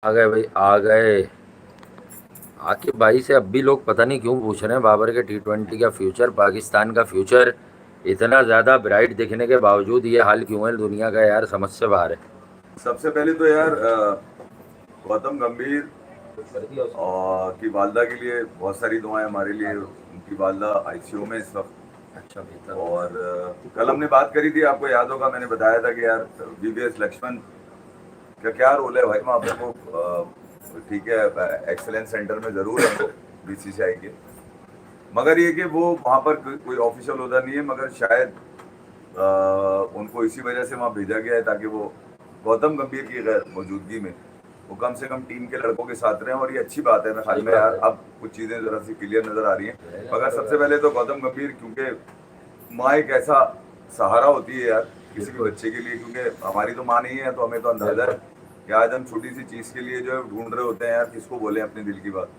आ गए भाई आ गए। आकिब भाई से अब भी लोग पता नहीं क्यों पूछ रहे हैं बाबर के टी20 का फ्यूचर, पाकिस्तान का फ्यूचर इतना ज्यादा ब्राइट दिखने के बावजूद ये हाल क्यों है दुनिया का, यार समझ से बाहर है। सबसे पहले तो यार गौतम गंभीर कर दिया उसने। और की वालदा के लिए बहुत सारी दुआएं हमारे लिए। उनकी वालदा आईसीयू में इस वक्त। अच्छा बेहतर हो और कल हमने बात करी थी, आपको याद होगा, मैंने बताया था कि यार वीवीएस लक्ष्मण का क्या रोल है भाई वहाँ पे। वो ठीक है, एक्सेलेंस सेंटर में जरूर है वो बीसीसीआई के, मगर ये कि वो वहाँ पर कोई ऑफिशियल होता नहीं है। मगर शायद उनको इसी वजह से वहाँ भेजा गया है ताकि वो गौतम गंभीर की गैर मौजूदगी में वो कम से कम टीम के लड़कों के साथ रहें। और ये अच्छी बात है मेरे ख्याल सही में बात यार। है। अब कुछ चीज़ें ज़रा सी क्लियर नज़र आ रही हैं। मगर सबसे पहले तो गौतम गंभीर, क्योंकि माँ एक ऐसा सहारा होती है यार किसी भी बच्चे के लिए, क्योंकि हमारी तो माँ नहीं है तो हमें तो अंदाजा है कि आज हम छोटी सी चीज़ के लिए जो है ढूंढ रहे होते हैं यार किसको बोले अपने दिल की बात।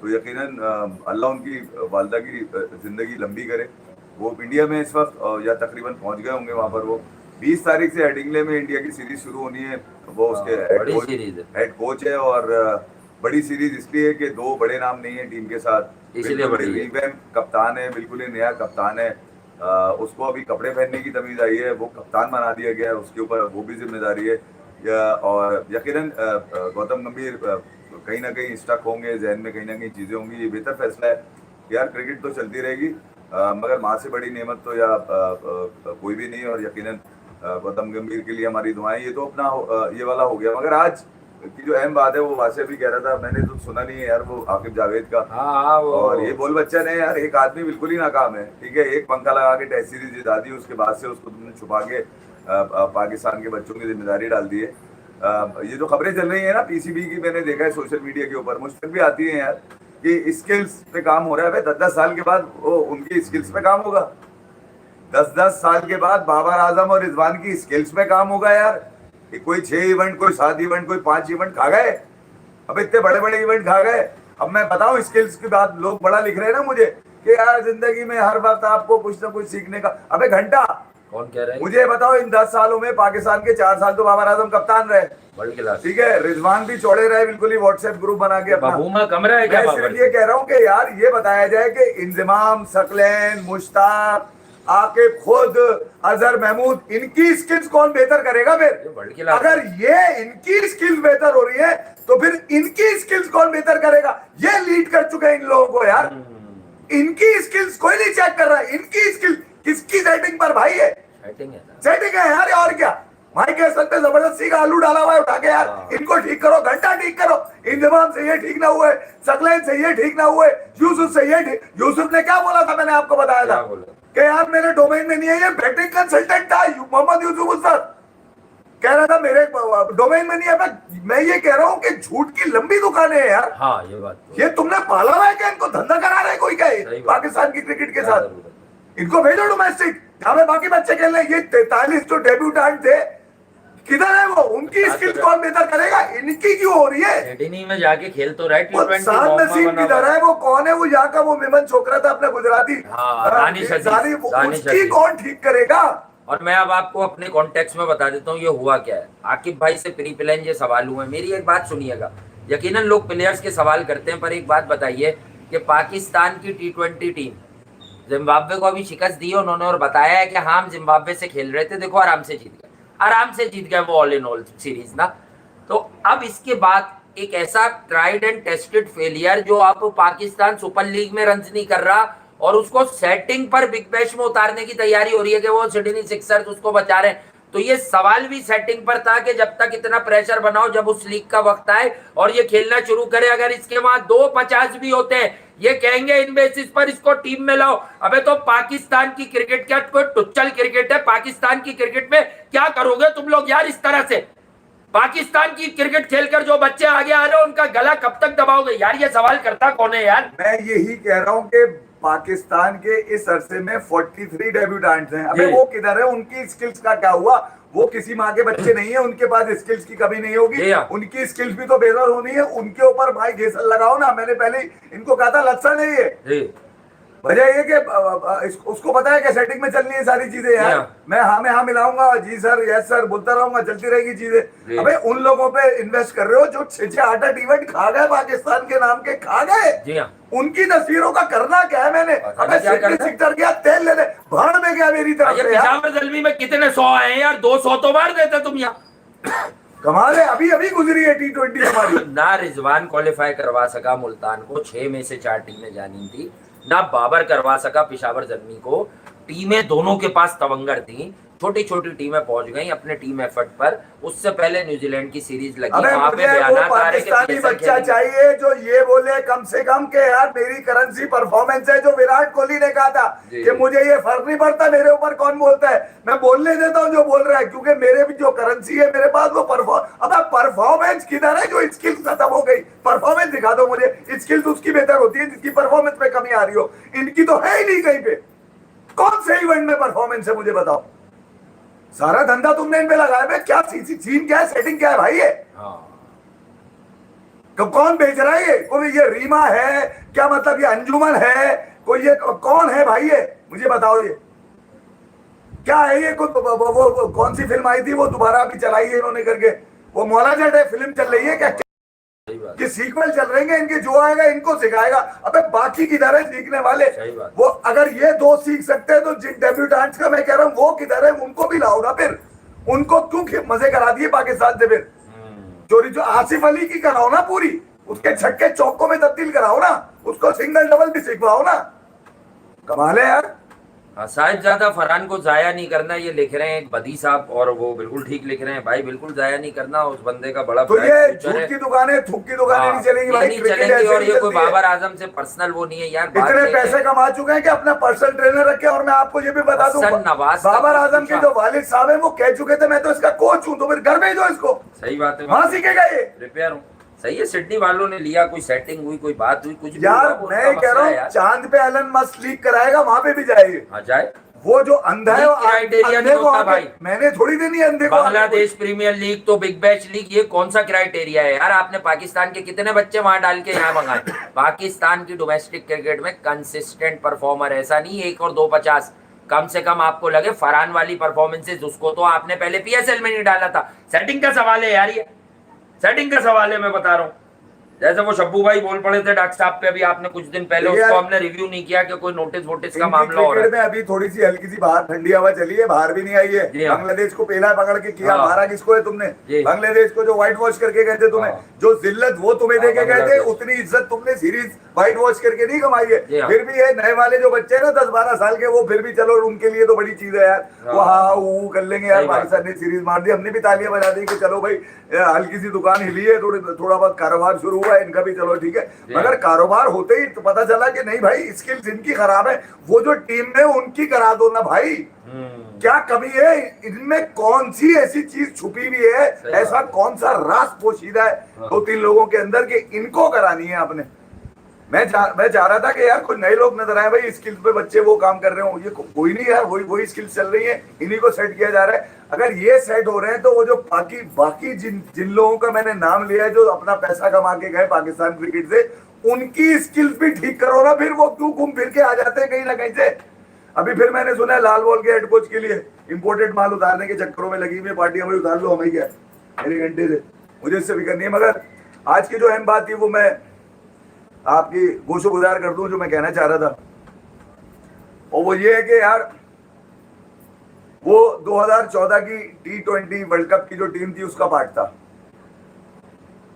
तो यकीनन अल्लाह उनकी वालदा की ज़िंदगी लंबी करे। वो इंडिया में इस वक्त या तकरीबन पहुंच गए होंगे वहां पर। वो 20 तारीख से हेडिंगले में इंडिया की सीरीज शुरू होनी है। वो उसके बड़ी सीरीज है, हेड कोच है। और बड़ी सीरीज इसलिए है कि दो बड़े नाम नहीं है टीम के साथ। इसीलिए बिल्कुल ही बड़ी है। रीवैम्प कप्तान है, बिल्कुल ही नया कप्तान है। उसको अभी कपड़े पहनने की तमीज आई है, वो कप्तान बना दिया गया है, उसके ऊपर वो भी जिम्मेदारी है। और यकीनन गौतम गंभीर कहीं ना कहीं स्टक होंगे, जहन में कहीं ना कहीं चीज़ें होंगी। ये बेहतर फैसला है कि यार क्रिकेट तो चलती रहेगी, मगर माँ से बड़ी नेमत तो या कोई भी नहीं। और यकीनन गौतम गंभीर के लिए हमारी दुआएं। ये तो अपना ये वाला हो गया। मगर आज की जो अहम बात है वो वासे भी कह रहा था, मैंने तो सुना नहीं है यार, वो आकिब जावेद का। हाँ हाँ और ये वो बोल बच्चा ने यार, एक आदमी बिल्कुल ही नाकाम है, ठीक है, एक पंखा लगा के टेस्ट सीरीज जिता दी, उसके बाद से उसको तुमने छुपा के पाकिस्तान के बच्चों की जिम्मेदारी डाल दी है। ये जो खबरें चल रही है ना पीसीबी की, मैंने देखा है सोशल मीडिया के ऊपर, मुझ तक भी आती है यार कि स्किल्स पे काम हो रहा है। भाई 10-10 साल के बाद वो उनकी स्किल्स पे काम होगा। 10-10 साल के बाद बाबर आजम और रिजवान की स्किल्स पे काम होगा यार। कि कोई 6 इवेंट, कोई 7 इवेंट, कोई 5 इवेंट खा गए। अब इतने बड़े बड़े इवेंट खा गए। अब मैं बताऊं स्किल्स की बात, लोग बड़ा लिख रहे हैं ना मुझे कि यार जिंदगी में हर वक्त आपको कुछ ना कुछ सीखने का। अबे घंटा, कौन कह रहा है? मुझे बताओ, इन 10 सालों में पाकिस्तान के 4 साल तो बाबर आजम कप्तान रहे, वर्ल्ड क्लास। ठीक है, रिजवान भी चौड़े रहे बिल्कुल ही, व्हाट्सएप ग्रुप बना के अपना। बबूमा कमरा है क्या मैं बाबर सिर्फ ये से? कह रहा हूँ कि यार ये बताया जाए कि इंजमाम, सकलैन, मुश्ताक, आकिब खुद, अजहर महमूद, इनकी स्किल्स कौन बेहतर करेगा ये फिर? वर्ल्ड क्लास है। अगर ये इनकी स्किल्स बेहतर हो रही है तो फिर इनकी स्किल्स कौन बेहतर करेगा? ये लीड कर चुके हैं इन लोगों को यार। इनकी स्किल्स कोई नहीं चेक कर रहा है। इनकी स्किल किसकी सेटिंग पर भाई है? सेटिंग है ना। सेटिंग है यार, और क्या। माइक हैसन पे जबरदस्ती का आलू डाला हुआ है, उठा के यार इनको ठीक करो, घंटा ठीक करो। इंजमाम से ये ठीक ना हुए, सकलैन से ये ठीक ना हुए, यूसुफ से ये ठीक। यूसुफ ने क्या बोला था, मैंने आपको बताया था क्या बोला? कि यार मेरे डोमेन में नहीं है, ये बैटिंग कंसल्टेंट था मोहम्मद यूसुफ उस वक्त कह रहा था मेरे डोमेन में नहीं है। मैं ये कह रहा हूं कि झूठ की लंबी दुकानें हैं यार। हाँ ये बात तो ये तुमने पाला हुआ है क्या? इनको धंधा करा रहे कोई क्या सही बात। पाकिस्तान की क्रिकेट के क्या साथ? जरूरत है? इनको भेजो डोमेस्टिक, जहां पे बाकी बच्चे खेल रहे हैं। ये 43 जो डेब्यूटेंट थे, किधर है वो? उनकी बात तो स्किल्स कौन बेहतर करेगा? इनकी क्यों हो रही है? सिडनी में जाके खेल तो रहा है वो टी20 सात मोहम्मद नसीब बना किधर हुआ है? है। वो कौन है? वो यहाँ का वो मेमन छोकरा था अपना गुजराती, हाँ दानिश अजीज, दानिश उसकी अजीज। कौन ठीक करेगा? और मैं अब आपको अपने कॉन्टेक्स्ट में बता देता हूँ ये हुआ क्या है। आकिब भाई से प्री प्लान ये सवाल हुए, मेरी एक बात सुनिएगा। यकीनन लोग प्लेयर्स के सवाल करते हैं, पर एक बात बताइए कि पाकिस्तान की टी20 टीम जिम्बाब्वे को अभी शिकस्त दी है उन्होंने, और बताया है कि हाँ हम जिम्बाब्वे से खेल रहे थे, देखो आराम से जीत गए, आराम से जीत गए वो ऑल इन ऑल सीरीज ना। तो अब इसके बाद एक ऐसा ट्राइड एंड टेस्टेड फेलियर जो अब पाकिस्तान सुपर लीग में रन नहीं कर रहा और उसको सेटिंग पर बिग बैश में उतारने की तैयारी हो रही है कि वो सिडनी सिक्सर्स उसको बचा रहे हैं। तो ये सवाल भी सेटिंग पर था कि जब तक इतना प्रेशर बनाओ, जब उस लीग का वक्त आए और ये खेलना शुरू करे, अगर इसके वहां 2-50 भी होते हैं ये कहेंगे इन बेसिस पर इसको टीम में लाओ। अबे तो पाकिस्तान की क्रिकेट क्या कोई टुच्चल क्रिकेट है? पाकिस्तान की क्रिकेट में क्या करोगे तुम लोग यार इस तरह से? पाकिस्तान की क्रिकेट खेलकर जो बच्चे आगे आ रहे हैं उनका गला कब तक दबाओगे यार? ये सवाल करता कौन है यार? मैं यही कह रहा हूं कि पाकिस्तान के इस अरसे में 43 डेब्यूटेंट्स हैं। अबे जी। वो किधर है? उनकी स्किल्स का क्या हुआ? वो किसी माँ के बच्चे नहीं है, उनके पास स्किल्स की कमी नहीं जी होगी। हाँ। उनकी स्किल्स भी तो बेहतर होनी है। उनके ऊपर भाई घेसल लगाओ ना। मैंने पहले इनको कहा था लक्षण है ये। जी वजह ये कि उसको पता है कि सेटिंग में चलनी है सारी चीजें यार। हाँ। मैं हाँ मिलाऊंगा, जी सर, यस सर बोलता रहूंगा, चलती रहेगी चीजें। अबे उन लोगों पे इन्वेस्ट कर रहे हो जो 6-8 इवेंट खा गए पाकिस्तान के नाम के, खा गए। जी हाँ। उनकी तस्वीरों का करना क्या है मैंने? अबे सेक्टर गया, तेल लेने भाड़ में गया मेरी तरफ से यार। पिशावर ज़ल्मी में कितने 100 आए हैं यार? 200 तो मार देते तुम यहाँ। कमाल है, अभी अभी गुजरी है T20 हमारी। ना रिजवान क्वालिफाई करवा सका मुल्तान को, 6 में से 4 टीमें जानी थी। ना बाबर करवा सका पिशावर ज़ल्मी को। टीमें दोनों के पास तवंगर थी, छोटी छोटी टीमें पहुंच गई अपने टीम एफर्ट पर। उससे पहले न्यूजीलैंड की सीरीज लगी, वहां पे बयानात आ रहे पाकिस्तानी बच्चा चाहिए जो ये बोले कम से कम के यार मेरी करेंसी परफॉर्मेंस है। जो विराट कोहली ने कहा था कि मुझे ये फर्क नहीं पड़ता मेरे ऊपर कौन बोलता है, मैं बोलने देता हूँ जो बोल रहा है, क्योंकि मेरे भी जो करेंसी है मेरे पास वो परफॉर्मेंस किधर है? जो स्किल्स खत्म हो गई, परफॉर्मेंस दिखा दो मुझे। स्किल्स उसकी बेहतर होती है जिसकी परफॉर्मेंस में कमी आ रही हो, इनकी तो है ही नहीं कहीं पे। कौन से इवेंट में परफॉर्मेंस है मुझे बताओ? सारा धंधा तुमने इन पे लगाया है। क्या सीन क्या है, सेटिंग क्या है भाई? ये कौन बेच रहा है? ये कोई ये रीमा है क्या? मतलब ये अंजुमन है? कोई ये कौन है भाई? ये मुझे बताओ, ये क्या है? ये वो कौन सी फिल्म आई थी वो दोबारा अभी चलाई है इन्होंने करके, वो मौला जट है फिल्म चल रही है क्या? कि सीक्वल चल रहे हैं इनके, जो आएगा इनको सिखाएगा। अबे बाकी किधर है सीखने वाले? वो अगर ये दो सीख सकते हैं तो जिन डेब्यूटेंट्स का मैं कह रहा हूँ वो किधर है? उनको भी लाओ ना फिर। उनको क्यों मजे करा दिए पाकिस्तान से? फिर चोरी जो आसिफ अली की कराओ ना पूरी, उसके छक्के चौकों में तब्दील कराओ ना, उसको सिंगल डबल भी सिखवाओ ना। कमाल है यार। शायद ज्यादा फरहान को जाया नहीं करना, ये लिख रहे हैं एक बदी साहब, और वो बिल्कुल ठीक लिख रहे हैं भाई, बिल्कुल जाया नहीं करना उस बंदे का बड़ा। तो ये झूठ की दुकानें, थूक की दुकानें नहीं चलेंगी भाई, नहीं चलेंगी। और ये कोई बाबर आजम से पर्सनल वो नहीं है यार। इतने पैसे कमा चुके हैं कि अपना पर्सनल ट्रेनर रखे। और मैं आपको ये भी बता दूं, बाबर आजम के जो वालिद साहब है वो कह चुके थे मैं तो इसका कोच हूँ, तो फिर घर भेजो इसको। सही बात है, वहां सीखेगा ये। प्रिपेयर हूँ। सही है, सिडनी वालों ने लिया, कोई सेटिंग हुई, कोई बात हुई, कुछ यार मैं कह रहा हूँ चांद पे एलन मस्क लीक कराएगा, वहां पे भी जाएगी। हाँ जाए। वो जो अंधा है अंधे को भाई मैंने थोड़ी देनी है अंधे को। बांग्लादेश प्रीमियर लीग तो बिग बैश लीग, ये कौन सा क्राइटेरिया है यार? आपने पाकिस्तान के कितने बच्चे वहां डाल के यहाँ मंगाए? पाकिस्तान की डोमेस्टिक क्रिकेट में कंसिस्टेंट परफॉर्मर, ऐसा नहीं 1 और 2 50, कम से कम आपको लगे फरहान वाली परफॉर्मेंसेज, उसको तो आपने पहले पीएसएल में नहीं डाला था। सेटिंग का सवाल है यार, ये सेटिंग का सवाल है, मैं बता रहा हूँ। जैसे वो शब्बू भाई बोल पड़े थे डॉक्टर साहब पे अभी आपने कुछ दिन पहले, उसको हमने रिव्यू नहीं किया कि कोई नोटिस वोटिस का मामला हो रहा है। में अभी थोड़ी सी हल्की सी बाहर ठंडी हवा चली है, बाहर भी नहीं आई है। बांग्लादेश को पहला पकड़ के किया, मारा किसको है तुमने? बांग्लादेश को जो व्हाइट वॉश करके गए थे तुम्हें, जो जिल्लत वो तुम्हें दे के गए थे, उतनी इज्जत तुमने सीरीज व्हाइट वॉश करके नहीं कमाई है। फिर भी ये नए वाले जो बच्चे ना 10-12 साल के, वो फिर भी चलो उनके लिए तो बड़ी चीज है यार। वो हाँ वो कर लेंगे यार, पाकिस्तान ने सीरीज मार दी, हमने भी तालियां बजा दी कि चलो भाई हल्की सी दुकान हिली है, थोड़ा बहुत कारोबार शुरू हुआ है, इनका भी चलो ठीक है। मगर कारोबार होते ही तो पता चला कि नहीं भाई स्किल्स इनकी खराब है, वो जो टीम में उनकी करा दो ना भाई। क्या कमी है इनमें? कौन सी ऐसी चीज छुपी हुई है? ऐसा कौन सा राज पोशीदा है 2-3 लोगों के अंदर कि इनको करानी है आपने? मैं चाह रहा था कि यार कोई नए लोग नजर आए भाई, स्किल्स पे बच्चे वो काम कर रहे हो। ये कोई नहीं यार, वही स्किल्स चल रही है, इन्हीं को सेट किया जा रहा है। अगर ये सेट हो रहे हैं तो वो जो बाकी जिन लोगों का मैंने नाम लिया है जो अपना पैसा कमा के गए पाकिस्तान क्रिकेट से, उनकी स्किल्स भी ठीक करो ना। फिर वो क्यों घूम फिर के आ जाते हैं कहीं ना कहीं से? अभी फिर मैंने सुना है लाल बॉल के हेड कोच के लिए इंपोर्टेड माल उतारने के चक्करों में लगी हुई पार्टियां, भाई उतार लो, हमें क्या मेरे घंटे से, मुझे इससे फिक्र नहीं है। मगर आज की जो अहम बात थी वो मैं आपकी गोशो गुजार कर दूं, जो मैं कहना चाह रहा था, और वो ये है कि यार वो 2014 की T20 वर्ल्ड कप की जो टीम थी उसका पार्ट था,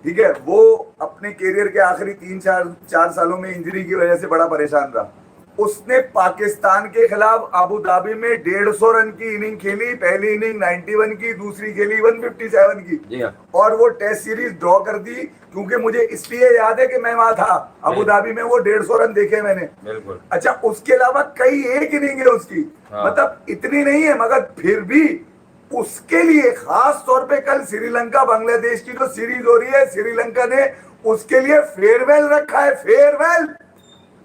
ठीक है। वो अपने कैरियर के आखिरी 3-4 सालों में इंजरी की वजह से बड़ा परेशान रहा। उसने पाकिस्तान के खिलाफ अबू धाबी में 150 रन की इनिंग खेली, पहली इनिंग 91 की, दूसरी खेली 157 की, और वो टेस्ट सीरीज ड्रॉ कर दी। क्योंकि मुझे इसलिए याद है कि मैं वहां था अबू धाबी में, वो 150 रन देखे मैंने। बिल्कुल। अच्छा, उसके अलावा कई एक इनिंग है उसकी, मतलब इतनी नहीं है, मगर फिर भी उसके लिए खास तौर पे कल श्रीलंका बांग्लादेश की जो सीरीज हो रही है, श्रीलंका ने उसके लिए फेयरवेल रखा है, फेयरवेल,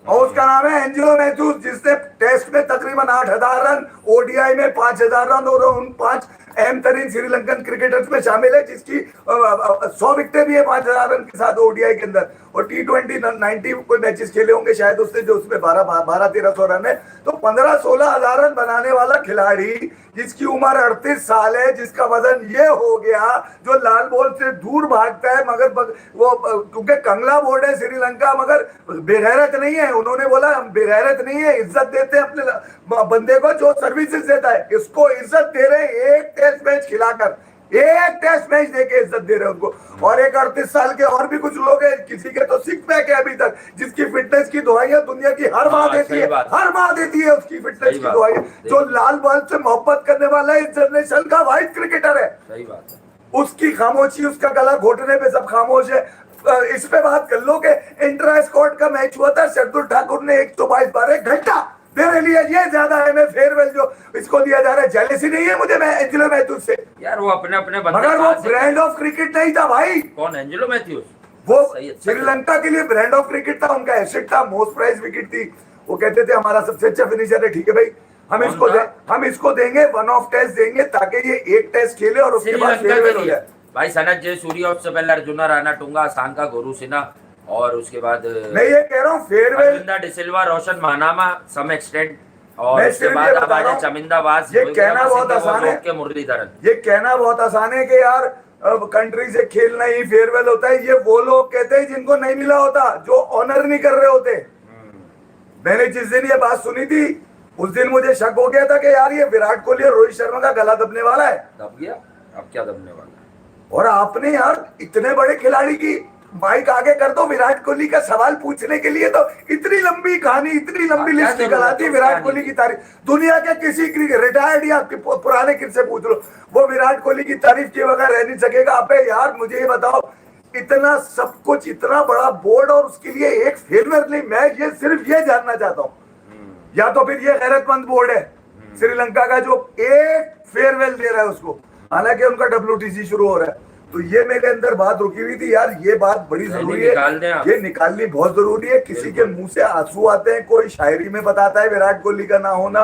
और उसका नाम है एंजेलो मैथ्यूज, जिसने टेस्ट में तकरीबन 8000 रन, ओडीआई में 5000 रन, और उन 5 अहम तरीन श्रीलंकन क्रिकेटर्स में शामिल है, जिसकी 100 विकेटें भी है 5,000 रन के साथ ओडीआई के अंदर, और T20 90 कोई मैचेस खेले होंगे शायद उसने, जो उसमें 12-1300 रन है। तो 15-16 हजार रन बनाने वाला खिलाड़ी, जिसकी उम्र 38 साल है, जिसका वजन ये हो गया, जो लाल बॉल से दूर भागता है, मगर वो क्योंकि कंगला बोर्ड है श्रीलंका, मगर बेगैरत नहीं है। उन्होंने बोला हम बेगैरत नहीं है, इज्जत देते हैं अपने बंदे को जो सर्विसेज देता है, इसको इज्जत दे रहे हैं। एक टेस्ट मैच खिलाकर, एक टेस्ट मैच देके इज्जत दे रहे हैं उनको। और एक 38 साल के और भी कुछ लोग हैं, किसी के तो 6 पैक है अभी तक, जिसकी फिटनेस की दुआइयां दुनिया की हर माँ देती है, हर माँ देती है उसकी फिटनेस की दुआइयां। जो लाल बॉल से मोहब्बत करने वाला इस जनरेशन का वाइस क्रिकेटर है, सही बात है, उसकी खामोशी, उसका गला घोटने पे सब खामोश है। इस पे बात कर लो कि इंट्रा स्क्वाड का मैच हुआ था, शार्दुल ठाकुर ने 122 बार, 1 घंटा मेरे लिए ये ज्यादा है। मैं फेयरवेल जो इसको दिया जा रहा है, जेलेसी नहीं है मुझे, मैं एंजेलो मैथ्यूज से यार वो अपने अपने बंदे, मगर वो ब्रांड ऑफ क्रिकेट नहीं था भाई। कौन, एंजेलो मैथ्यूज? वो सही है, श्रीलंका के लिए ब्रांड ऑफ क्रिकेट था, उनका एसेट था, मोस्ट प्राइज विकेट थी। वो कहते थे हमारा सबसे अच्छा फिनिशर है, ठीक है भाई, हम इसको देंगे, 1 ऑफ टेस्ट देंगे, ताकि ये एक टेस्ट खेले और उसके बाद फेयरवेल हो जाए। भाई सनत जयसूर्या, उससे पहले अर्जुना राणा टुंगा, सांका गुरु सिन्हा, और उसके बाद मैं ये कह रहा हूँ फेयरवेल, अरविंदा डिसिल्वा, रोशन महानामा सम एक्सटेंट, और मैं उसके सिर्फ बाद ये अब बता रहा आजा हूँ, चमिंदा वास, ये कहना बहुत आसान है, के मुरलीधरन। ये कहना बहुत आसान है कि यार कंट्री से खेलना ही फेयरवेल होता है। ये वो लोग कहते हैं जिनको नहीं मिला होता, जो ऑनर नहीं कर रहे होते। मैंने जिस दिन ये बात सुनी थी, उस दिन मुझे शक हो गया था कि यार ये विराट कोहली और रोहित शर्मा का गला दबने वाला है। दब गया, अब क्या दबने वाला है? और आपने यार इतने बड़े खिलाड़ी की माइक आगे कर दो विराट कोहली का सवाल पूछने के लिए, तो इतनी लंबी कहानी, इतनी लंबी लिस्ट निकल आती है विराट कोहली की तारीफ। दुनिया के किसी रिटायर्ड या पुराने किससे पूछ लो, वो विराट कोहली की तारीफ किए बगैर रह नहीं सकेगा। अबे यार मुझे ये बताओ, इतना सब कुछ, इतना बड़ा बोर्ड, और उसके लिए एक फेयरवेल नहीं। मैं ये सिर्फ ये जानना चाहता हूँ, या तो फिर ये गैरतमंद बोर्ड है श्रीलंका का जो एक फेयरवेल दे रहा है उसको, हालांकि उनका WTC शुरू हो रहा है। तो ये मेरे अंदर बात रुकी हुई थी यार, ये बात बड़ी जरूरी है, ये निकालनी बहुत जरूरी है। किसी के मुंह से आंसू आते हैं, कोई शायरी में बताता है विराट कोहली का ना होना,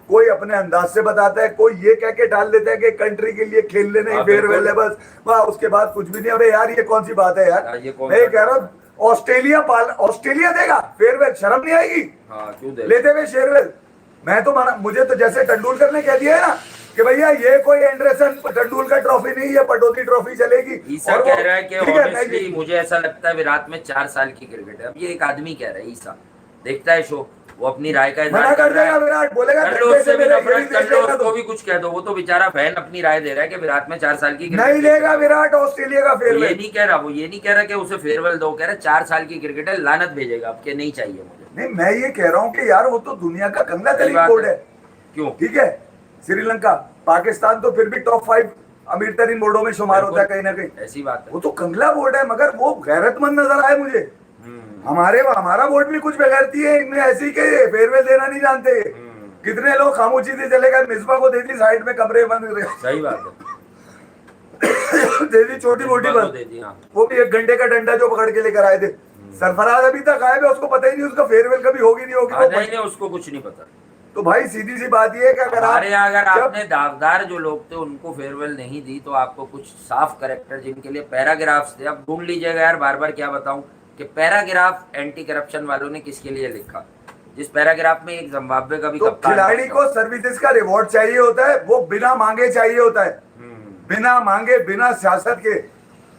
कोई अपने अंदाज से बताता है, कोई ये कह के डाल देता है कि कंट्री के लिए खेल लेने ही फेयरवेल है बस, वाह उसके बाद कुछ भी नहीं। अरे यार ये कौन सी बात है यार, मैं ये कह रहा हूँ ऑस्ट्रेलिया देगा फेयरवेल, शर्म नहीं आएगी लेते हुए फेयरवेल? मैं तो माना, मुझे तो जैसे तेंदुलकर ने कह दिया है ना कि भैया ये कोई एंडरसन तेंदुलकर ट्रॉफी नहीं, ये पटौदी ट्रॉफी चलेगी। ईसा कह रहा है कि ऑनेस्टली मुझे ऐसा लगता है विराट में 4 साल की क्रिकेट है। अब ये एक आदमी कह रहा है, ईसा देखता है शो, वो अपनी राय का मना कर देगा विराट, बोलेगा उससे भी नफरत कर लो, उसको भी कुछ कह दो, वो तो बेचारा फैन अपनी राय दे रहा है कि विराट में 4 साल की नहीं देगा विराट ऑस्ट्रेलिया का फेयरवेल। ये नहीं कह रहा, वो ये नहीं कह रहा कि उसे फेयरवेल दो, कह रहा 4 साल की क्रिकेट है, लानत भेजेगा आपके, नहीं चाहिए मुझे। नहीं, मैं ये कह रहा हूँ कि यार वो तो दुनिया का कंगना तरीक बोर्ड है। क्यों? ठीक है, श्रीलंका, पाकिस्तान तो फिर भी टॉप 5 अमीर तरीन बोर्डों में शुमार होता है कहीं ना कहीं, ऐसी बात है। वो तो कंगला बोर्ड है, मगर वो गैरतमंद नजर आए मुझे। हमारा बोर्ड भी कुछ बेगैरती है इनमें ऐसी के फेयरवेल देना नहीं जानते। कितने लोग खामोशी से चले गए, मिसबा को दे दी साइड में, कमरे बंद कर, सही बात है दे दी छोटी मोटी बंद, वो भी 1 घंटे का डंडा जो पकड़ के लेकर आए थे। सरफराज अभी तक आए, उसको पता ही नहीं उसका फेयरवेल कभी होगी नहीं होगी, नहीं उसको कुछ नहीं पता। तो भाई सीधी सी बात ये है कि अगर आपने दावदार जो लोग थे उनको फेयरवेल नहीं दी, तो आपको कुछ साफ कैरेक्टर जिनके लिए पैराग्राफ्स थे, अब ढूंढ लीजिएगा यार, बार बार क्या बताऊं कि पैराग्राफ एंटी करप्शन वालों ने किसके लिए लिखा, जिस पैराग्राफ में एक जिम्बाब्वे का भी तो खिलाड़ी को सर्विसेज का रिवॉर्ड चाहिए होता है, वो बिना मांगे चाहिए होता है, बिना मांगे, बिना सियासत के।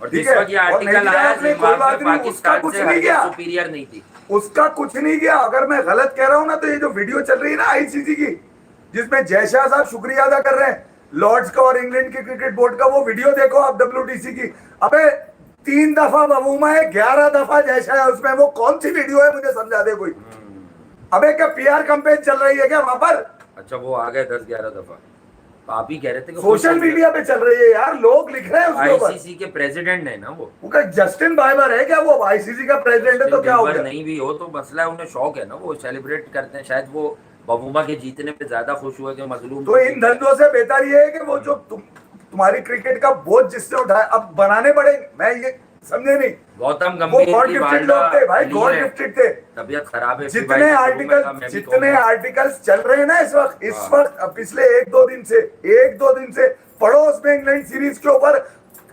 और जिसका कि आर्टिकल आया जिम्बाब्वे पाकिस्तान से सुपीरियर नहीं थी, उसका कुछ नहीं किया। अगर मैं गलत कह रहा हूं ना, तो ये जो वीडियो चल रही है ना ICC की, जिसमें जयशाह साहब शुक्रिया अदा कर रहे हैं लॉर्ड्स का और इंग्लैंड के क्रिकेट बोर्ड का, वो वीडियो देखो आप WTC की। अबे 3 दफा बबूमा है, 11 दफा जयशाह है उसमें, वो कौन सी वीडियो है मुझे समझा दे कोई। अबे क्या PR कैंपेन चल रही है क्या वहां पर? अच्छा वो आ गए 10-11 दफा, आप ही कह रहे थे कि सोशल मीडिया पे चल रही है यार, लोग लिख रहे हैं उसके ऊपर। ICC के प्रेसिडेंट है ना वो जस्टिन बाइबर है क्या? वो ICC का प्रेसिडेंट है तो क्या हो गया? नहीं भी हो तो मसला है, उन्हें शौक है ना, वो सेलिब्रेट करते हैं। शायद वो बबूमा के जीतने पे ज्यादा खुश हुए कि मजलूम। तो इन धंधों से बेहतर ये है कि वो जो तुम्हारी क्रिकेट का बोझ जिससे उठाया, अब बनाने पड़ेंगे। मैं ये समझे नहीं? गौतम वो गंभीर गॉड की गिफ्टेड लोग थे भाई, वालदा गॉड है, गिफ्टेड थे। तबीयत खराब है, फिर जितने भाई आर्टिकल मैं भी जितने कहूंगा। आर्टिकल्स चल रहे हैं ना इस वक्त हाँ। पिछले एक दो दिन से पड़ोस में इंग्लैंड सीरीज के ऊपर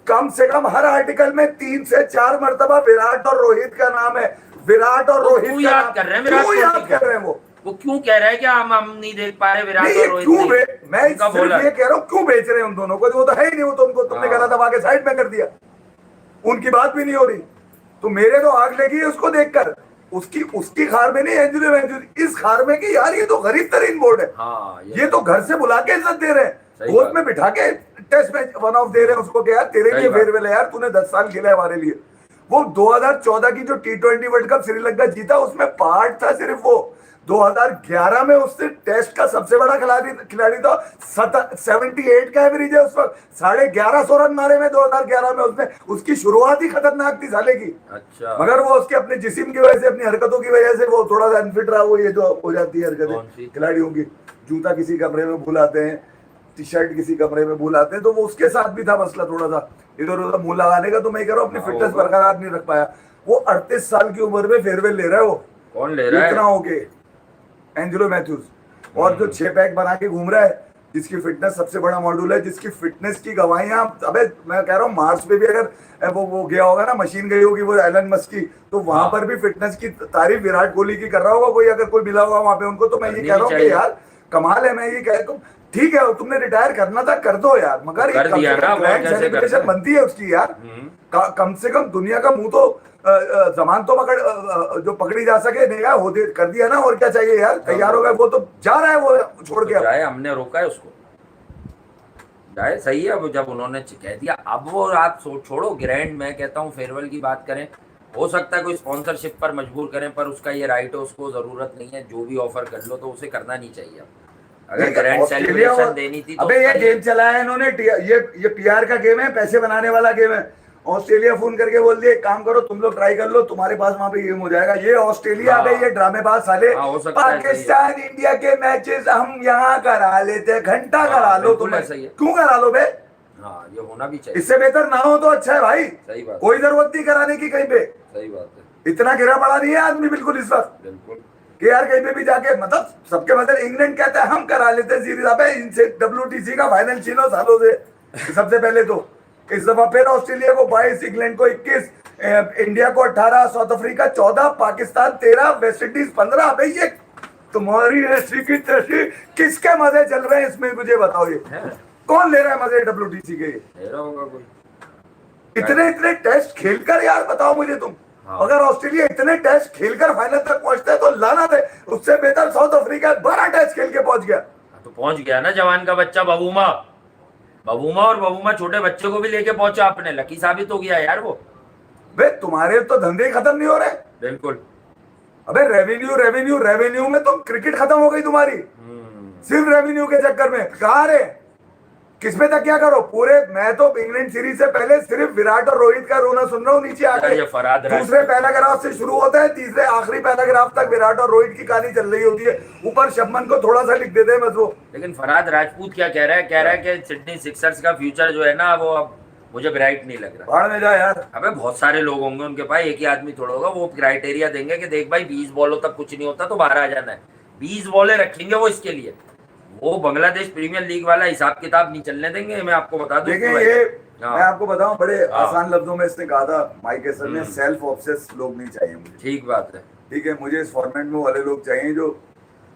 कम से कम हर आर्टिकल में 3 से 4 मर्तबा विराट और रोहित का नाम है। विराट और तो रोहित क्यों का याद नाम कर रहे हैं विराट क्यों कोहली याद को? कर रहे हैं वो क्यों कह रहा है कि हम नहीं देख पा रहे विराट नहीं, और ये रोहित क्यों नहीं? मैं उनका सिर्फ बॉलर ये कह रहा हूँ क्यों बेच रहे हैं उन दोनों को? वो तो है ही नहीं, वो तो उनको तुमने हाँ। गला दबा के साइड में कर दिया, उनकी बात भी नहीं हो रही। तो मेरे तो आग लगी है उसको देखकर, उसकी खार में नहीं, एंजुरी में इस खार में कि यार ये तो गरीब तरीन बोर्ड है। हाँ, ये तो घर से बुला के इज्जत दे रहे हैं, सही गोद बात। में बिठा के टेस्ट मैच 1 ऑफ दे रहे हैं उसको कि यार तेरे सही लिए बात। फेयरवेल है यार, तूने 10 साल खेला है हमारे लिए। वो 2014 की जो T20 वर्ल्ड कप श्रीलंका जीता उसमें पार्ट था सिर्फ वो। 2011 में उससे टेस्ट का सबसे बड़ा खिलाड़ी था, 78 का एवरेज है उस वक्त, 1150 रन मारे में 2011 में उसने। उसकी शुरुआत ही खतरनाक थी साले की। अच्छा, मगर वो उसके अपने जिस्म की वजह से, अपनी हरकतों की वजह से वो थोड़ा सा अनफिट रहा। वो ये जो हो जाती है कौन सी? हरकतें खिलाड़ियों की, जूता किसी कमरे में भूल आते हैं, टी शर्ट किसी कमरे में भूल आते हैं, तो वो उसके साथ भी था मसला थोड़ा सा इधर उधर मुंह लगाने का। तो मैं कह रहा हूँ अपनी फिटनेस होगा। बरकरार नहीं रख पाया। वो 38 साल की उम्र में फेयरवेल ले रहा है वो, कौन ले रहा इतना है? हो के एंजेलो मैथ्यूज। और जो 6 पैक बना के घूम रहा है, जिसकी फिटनेस सबसे बड़ा मॉड्यूल है, जिसकी फिटनेस की गवाहियां, अबे मैं कह रहा हूँ मार्स पे भी अगर वो गया होगा ना, मशीन गई होगी वो एलन मस्क की, तो वहां हाँ। पर भी फिटनेस की तारीफ विराट कोहली की कर रहा होगा कोई, अगर कोई मिला होगा वहां पे उनको। तो मैं ये करनी कह रहा भी हूँ कि चाहिए। यार कमाल है। मैं ये कह रहा हूँ ठीक है, तुमने रिटायर करना था कर दो यार, मगर कर दिया ना, वो कैसे सेलिब्रेशन करते? बनती है उसकी यार। कम से कम दुनिया का मुंह तो जमान तो जो पकड़ी जा सके निगाह होते कर दिया ना, और क्या चाहिए यार। तैयार हो गए, वो तो जा रहा है वो छोड़ के। तो जाए, हमने रोका है उसको, जाए, सही है। अब जब उन्होंने कह दिया, अब वो आप छोड़ो ग्रैंड, मैं कहता हूँ फेयरवेल की बात करें, हो सकता है कोई स्पॉन्सरशिप पर मजबूर करें, पर उसका ये राइट है, उसको जरूरत नहीं है। जो भी ऑफर कर लो तो उसे करना नहीं चाहिए। अगर ग्रैंड सेलिब्रेशन देनी थी तो अबे ये गेम चलाया इन्होंने, ये पीआर का गेम है, पैसे बनाने वाला गेम है। ऑस्ट्रेलिया फोन करके बोल दिए काम करो तुम लोग, ट्राई कर लो, तुम्हारे पास वहां पे गेम हो जाएगा। ये ऑस्ट्रेलिया हाँ। पे ये ड्रामेबाज साले, हाँ, हो सकता है, सही है। पाकिस्तान इंडिया के मैचेस हम यहाँ करा लेते हैं, घंटा हाँ, करा लो बिल्कुल तुम, ऐसा ही है। क्यों करा लो बे? हाँ, ये होना भी चाहिए। इससे बेहतर ना हो तो अच्छा है भाई, सही बात, कोई जरूरत नहीं कराने की कहीं पे। सही बात है, इतना गिरा पड़ा नहीं है आदमी बिल्कुल इस वक्त बिल्कुल। कि यार कहीं पे भी जाके, मतलब सबके मतलब इंग्लैंड कहता है हम करा लेते हैं सीरीज। अबे इनसे WTC का फाइनल छीनो सालों से सबसे पहले तो। इस दफा फिर ऑस्ट्रेलिया को 22, इंग्लैंड को 21, इंडिया को 18, south Africa 14, Pakistan 13, West Indies 15। अबे ये तुम्हारी हिस्ट्री की तस्वीर किसके मजे चल रहे हैं इसमें, मुझे बताओ। ये कौन ले रहा है मजे WTC के? ले रहा होगा कोई। इतने टेस्ट खेलकर यार बताओ मुझे तुम, हाँ। अगर ऑस्ट्रेलिया इतने टेस्ट खेलकर फाइनल तक पहुंचता है तो लानत है। उससे बेहतर साउथ अफ्रीका 12 टेस्ट खेल के पहुंच गया। तो पहुंच गया ना जवान का बच्चा बबूमा, और बबूमा छोटे बच्चे को भी लेके पहुंचा आपने, लकी साबित हो गया यार वो। वे तुम्हारे तो धंधे ही खत्म नहीं हो रहे। बिल्कुल। अबे रेवेन्यू में तुम क्रिकेट खत्म हो गई तुम्हारी, सिर्फ रेवेन्यू के चक्कर में। कहा रे किस पे तक क्या करो पूरे। मैं तो इंग्लैंड सीरीज से पहले सिर्फ विराट और रोहित का रोना सुन रहा हूँ नीचे आके। ये फरहाद दूसरे पैराग्राफ से शुरू होता है, तीसरे आखिरी पैराग्राफ तक विराट और रोहित की कहानी चल रही होती है। ऊपर शबमन को थोड़ा सा लिख देते हैं बस वो। लेकिन फरहाद राजपूत क्या कह रहा है? कह रहा है कि सिडनी सिक्सर्स का फ्यूचर जो है ना, वो अब मुझे ब्राइट नहीं लग रहा। बाढ़ में जा यार। अबे बहुत सारे लोग होंगे उनके पास, एक ही आदमी थोड़ा होगा। वो क्राइटेरिया देंगे कि देख भाई 20 बॉलों तक कुछ नहीं होता तो बाहर आ जाना है। 20 बॉलें रखेंगे वो इसके लिए। वो बांग्लादेश प्रीमियर लीग वाला हिसाब किताब नहीं चलने देंगे, मैं आपको बता दूं। देखिए ये हाँ। मैं आपको बताऊं, बड़े हाँ। आसान लफ्जों में इसने कहा था माइक एसन ने, सेल्फ ऑब्सेस लोग नहीं चाहिए मुझे। ठीक बात है, ठीक है, मुझे इस फॉर्मेट में वाले लोग चाहिए जो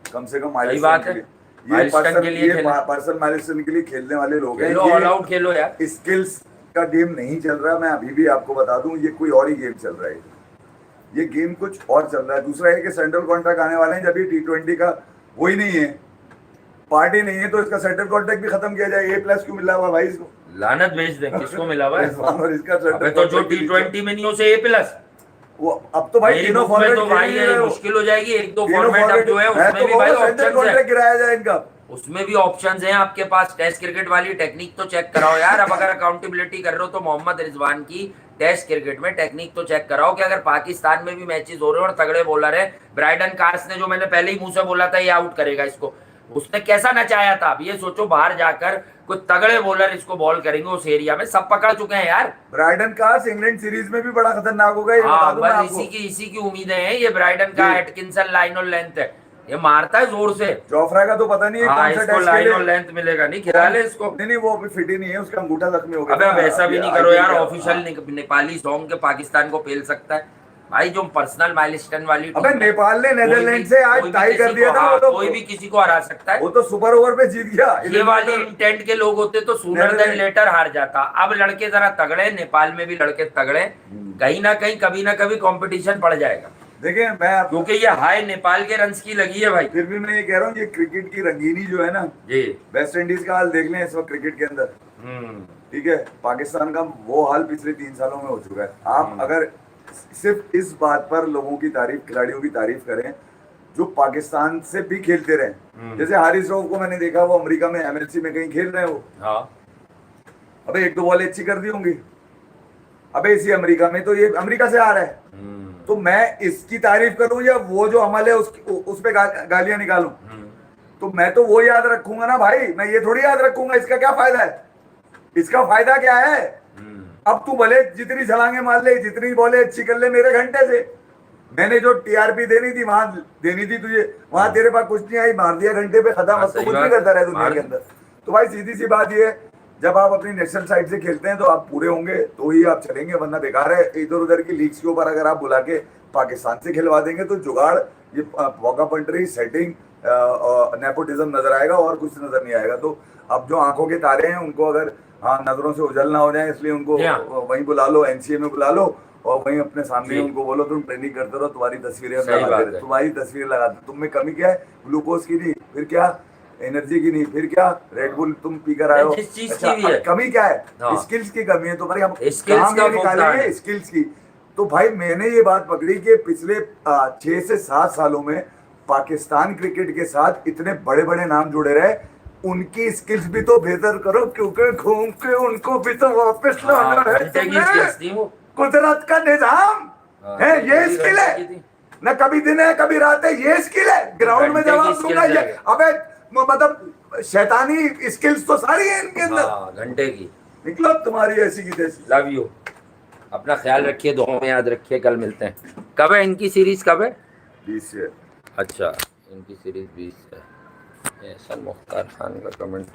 कम से कम सही माइलस्टोन बात के है। लिए, माइलस्टोन के लिए खेलें। पर्सन माइलस्टोन के लिए खेलने वाले लोग हैं। खेलो, ऑल आउट खेलो यार। स्किल्स का गेम नहीं चल रहा। मैं अभी भी आपको बता दूं, ये कोई और ही गेम चल रहा है। ये गेम कुछ और चल रहा है। दूसरा है कि सेंट्रल कॉन्ट्रैक्ट आने वाले हैं, जब ये T20 का वही नहीं है, पार्टी नहीं है, तो इसका सेंट्रल कॉन्ट्रैक्ट भी खत्म किया जाए। A+ क्यों मिला हुआ भाई इसको? लानत भेज देंगे, किसको मिला हुआ है? और इसका अबे तो जो T20 में नहीं उसे A+। वो अब तो भाई मेरी तीनों बुक में फॉर्मेट तो भाई ये मुश्किल हो जाएगी। एक दो फॉर्मेट अब जो है उसमें भी भाई ऑप्शंस है, गिराया जाए इनका। उसमें भी ऑप्शंस हैं आपके पास। टेस्ट क्रिकेट वाली टेक्निक तो चेक कराओ यार। अब अगर अकाउंटेबिलिटी कर रहे हो तो मोहम्मद रिजवान की टेस्ट क्रिकेट में टेक्निक तो चेक कराओ कि अगर पाकिस्तान में भी मैचेस हो रहे हैं और तगड़े बॉलर है, ब्राइडन कार्स ने जो मैंने पहले ही मुंह से बोला था ये आउट करेगा इसको, उसने कैसा नचाया था। अब ये सोचो बाहर जाकर कोई तगड़े बॉलर इसको बॉल करेंगे उस एरिया में, सब पकड़ चुके हैं यार। ब्राइडन कार्स इंग्लैंड सीरीज में भी बड़ा खतरनाक होगा, ये बता हाँ दूं मैं बस आपको। इसी की उम्मीदें हैं। ये ब्राइडन का, जी। एटकिंसन लाइन और लेंथ है, ये मारता है जोर से। जोफ्रा का तो पता नहीं है हाँ कौन सा इसको टेस्ट लाइन खेले। और लेंथ मिलेगा नहीं, ख्याल है इसको। नहीं नहीं, वो अभी फिट ही नहीं है, उसका अंगूठा जख्मी हो गया अबे था अब ना, ऐसा भी ये नहीं करो IPL यार, का। ऑफिशियल नेपाली सॉन्ग के पाकिस्तान को पेल सकता है भाई, जो पर्सनल माइलस्टोन वाली अबे टीम है। नेपाल ने कोई भी- नेदरलैंड से आज कोई भी टाई कर किसी दिया को- था, हाँ, वो तो कोई भी किसी को हरा सकता है। वो तो सुपर ओवर पे जीत गया। ये वाली इंटेंट के लोग होते तो सूनर देन नेदरलैंड- लेटर हार जाता। अब लड़के जरा तगड़े, नेपाल में भी लड़के तगड़े, कहीं ना कहीं कभी ना कभी कंपटीशन पड़ जाएगा, देखिए मैं क्योंकि ये हाई नेपाल के रन्स की लगी है भाई। फिर भी मैं ये कह रहा हूँ, ये क्रिकेट की रंगीनी जो है ना, जी वेस्ट इंडीज का हाल देख लें इस वक्त क्रिकेट के अंदर, हम्म ठीक है, पाकिस्तान का वो हाल पिछले 3 सालों में हो चुका है। आप अगर सिर्फ इस बात पर लोगों की तारीफ, खिलाड़ियों की तारीफ करें जो पाकिस्तान से भी खेलते रहे, जैसे हारिस रऊफ को मैंने देखा, वो अमेरिका में MLC में कहीं खेल रहे हो, हाँ अबे 1-2 बॉलें अच्छी कर दी होंगी, अबे इसी अमेरिका में तो ये अमेरिका से आ रहा है, तो मैं इसकी तारीफ करूं या वो जो अमल है उस पे गालियां निकालूं, तो मैं तो वो याद रखूंगा ना भाई, मैं ये थोड़ी याद रखूंगा इसका क्या फायदा है, इसका फायदा क्या है। अब तू भले जितनी छलांगे मार ले, जितनी बॉलें अच्छी कर ले, मेरे घंटे से मैंने जो TRP देनी थी वहां देनी थी तुझे, वहां तेरे पास कुछ नहीं आई, मार दिया घंटे पे, खत्म। अब तो सही कुछ बात नहीं करता रहे दुनिया मार के अंदर। तो भाई सीधी सी बात ये है, जब आप अपनी नेशनल साइड से खेलते हैं तो आप पूरे होंगे तो ही आप चलेंगे, वरना बेकार है। इधर उधर की लीग्स के ऊपर अगर आप बुला के पाकिस्तान से खिलवा देंगे तो जुगाड़, ये वॉका पंट्री सेटिंग, नेपोटिज्म नजर आएगा और कुछ नजर नहीं आएगा। तो अब जो आंखों के तारे हैं उनको अगर नजरों से उजल ना हो जाए, इसलिए उनको वहीं बुला लो, NCA में बुला लो और वहीं अपने सामने उनको बोलो तुम ट्रेनिंग करते रहो, तुम्हारी तस्वीरें हम लगाते रहे, तुम्हारी तस्वीरें लगाते, तुम में कमी क्या है, ग्लूकोज की नहीं, फिर क्या एनर्जी की नहीं, फिर क्या रेड बुल तुम पी कर आए हो, जिस चीज अच्छा, की भी है कमी क्या है, हाँ। स्किल्स की कमी है, तो भाई हम स्किल्स काम का ये निकालेंगे स्किल्स की। तो भाई मैंने ये बात पकड़ी कि पिछले 6 से 7 सालों में पाकिस्तान क्रिकेट के साथ इतने बड़े बड़े नाम जुड़े रहे, उनकी स्किल्स भी तो बेहतर करो, क्योंकि घूम के उनको भी तो वापस लाना है तुम्हें। कुदरत का निजाम है, ये स्किल है ना, कभी दिन है कभी रात है, ये स्किल है। ग्राउंड में जवाब दूंगा ये, अबे मतलब शैतानी स्किल्स तो सारी है इनके अंदर, घंटे की। निकलो तुम्हारी ऐसी की तैसी। लव यू, अपना ख्याल रखिए, दुआओं में याद रखिए, कल मिलते हैं। कब है इनकी सीरीज, कब है? 20 से। अच्छा इनकी सीरीज 20 है। एहसन मुख्तार खान का कमेंट